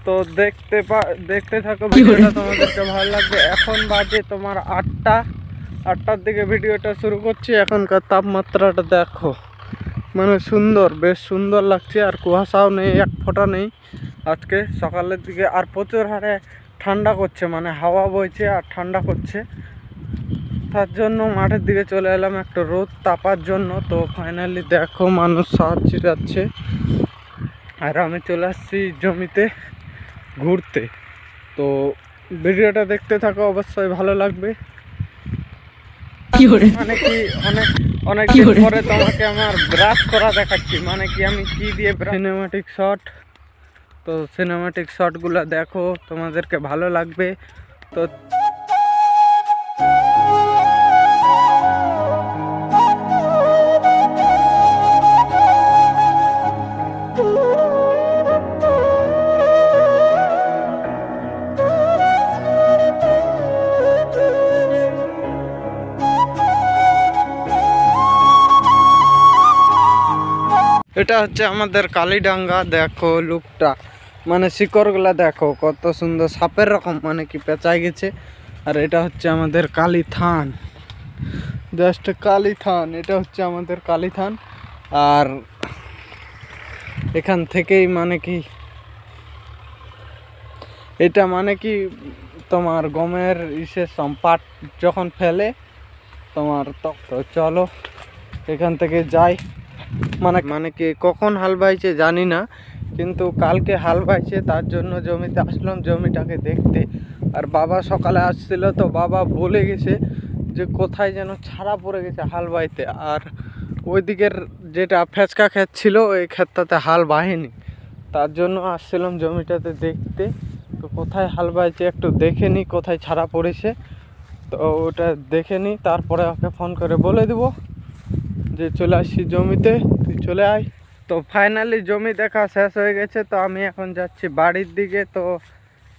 তো দেখতে থাকো ভিডিওটা, তোমাদেরকে ভালো লাগবে। এখন বাজে তোমার 8টার দিকে ভিডিওটা শুরু করছি। এখনকার তাপমাত্রাটা দেখো, মানে সুন্দর, বেশ সুন্দর লাগছে। আর কুয়াশাও নেই, এক ফোঁটা নেই আজকে সকালের দিকে। আর প্রচুর হারে ঠান্ডা করছে, মানে হাওয়া বইছে আর ঠান্ডা করছে। তার জন্য মাঠের দিকে চলে এলাম একটু রোদ তাপার জন্য। তো ফাইনালি দেখো মানুষ সাহায্য যাচ্ছে, আর আমি চলে আসছি জমিতে ঘুরতে। তো ভিডিওটা দেখতে থাকো, অবশ্যই ভালো লাগবে। মানে কি অনেক দিন পরে তোমাকে আমার ব্রাশ করা দেখাচ্ছি, মানে কি আমি কি দিয়ে সিনেমাটিক শট। তো সিনেমাটিক শটগুলো দেখো, তোমাদেরকে ভালো লাগবে। তো এটা হচ্ছে আমাদের কালীডাঙ্গা। দেখো লুকটা, মানে শিকড়গুলা দেখো কত সুন্দর, সাপের রকম, মানে কি পেঁচায় গেছে। আর এটা হচ্ছে আমাদের কালী থান, জাস্ট কালী থান। এটা হচ্ছে আমাদের কালী থান। আর এখান থেকেই মানে কি এটা মানে কি তোমার গমের পাট যখন ফেলে তোমার, তো চলো এখান থেকে যাই। মানে কি কখন হাল বাইছে জানি না, কিন্তু কালকে হাল বাইছে, তার জন্য জমিতে আসলাম জমিটাকে দেখতে। আর বাবা সকালে আসছিল, তো বাবা বলে গেছে যে কোথায় যেন ছাড়া পড়ে গেছে হাল বাইতে। আর ওই দিকের যেটা ফেচকা ক্ষেত ছিল, ওই ক্ষেতটাতে হাল বাহিনি, তার জন্য আসছিলাম জমিটাতে দেখতে। তো কোথায় হাল বাইছে একটু দেখে নিই, কোথায় ছাড়া পড়েছে। তো ওটা দেখে নিই, তারপরে ওকে ফোন করে বলে দেবো যে চলে আসছি জমিতে, তুই চলে আয়। তো ফাইনালি জমি দেখা শেষ হয়ে গেছে। তো আমি এখন যাচ্ছি বাড়ির দিকে। তো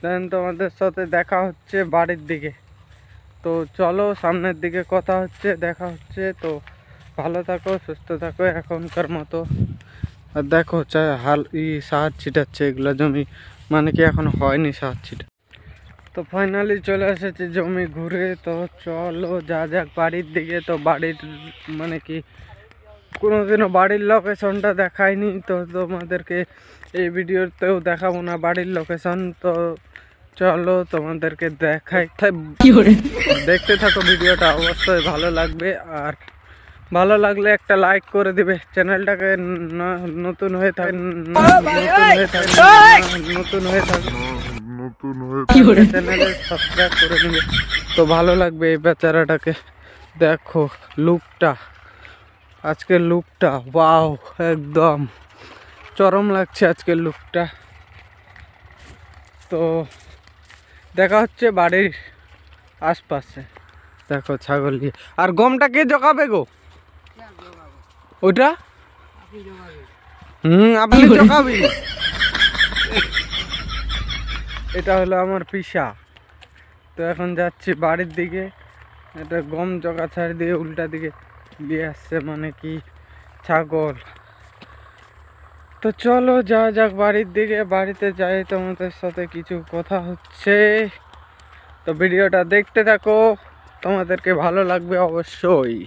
দেন তোমাদের সাথে দেখা হচ্ছে বাড়ির দিকে। তো চলো সামনের দিকে কথা হচ্ছে, দেখা হচ্ছে। তো ভালো থাকো, সুস্থ থাকো এখনকার মতো। আর দেখো হাল সার ছিটাচ্ছে, এগুলো জমি মানে কি এখন হয়নি সার ছিটা। তো ফাইনালি চলে এসেছি জমি ঘুরে। তো চলো যা যাক বাড়ির দিকে। তো বাড়ির মানে কি কোনোদিনও বাড়ির লোকেশনটা দেখাইনি, তো তোমাদেরকে এই ভিডিওতেও দেখাবো না বাড়ির লোকেশন। তো চলো তোমাদেরকে দেখাই, দেখতে থাকো ভিডিওটা, অবশ্যই ভালো লাগবে। আর ভালো লাগলে একটা লাইক করে দিবে, চ্যানেলটাকে নতুন হয়ে থাকে চ্যানেলে সাবস্ক্রাইব করে নেবে। তো ভালো লাগবে এই বেচারাটাকে। দেখো লুকটা, আজকের লুকটা ওয়াও, একদম চরম লাগছে আজকের লুকটা। তো দেখা হচ্ছে বাড়ির আশপাশে। দেখো ছাগল নিয়ে। আর গমটা কে জোগাবে গো? ওটা আপনি জোগাবি। এটা হলো আমার পিসা। তো এখন যাচ্ছি বাড়ির দিকে। এটা গম জগা ছাড় দিয়ে উল্টা দিকে নিয়ে আসছে, মানে কি ছাগল। তো চলো যা যাক বাড়ির দিকে, বাড়িতে যাই তোমাদের সাথে কিছু কথা হচ্ছে। তো ভিডিওটা দেখতে থাকো, তোমাদেরকে ভালো লাগবে অবশ্যই।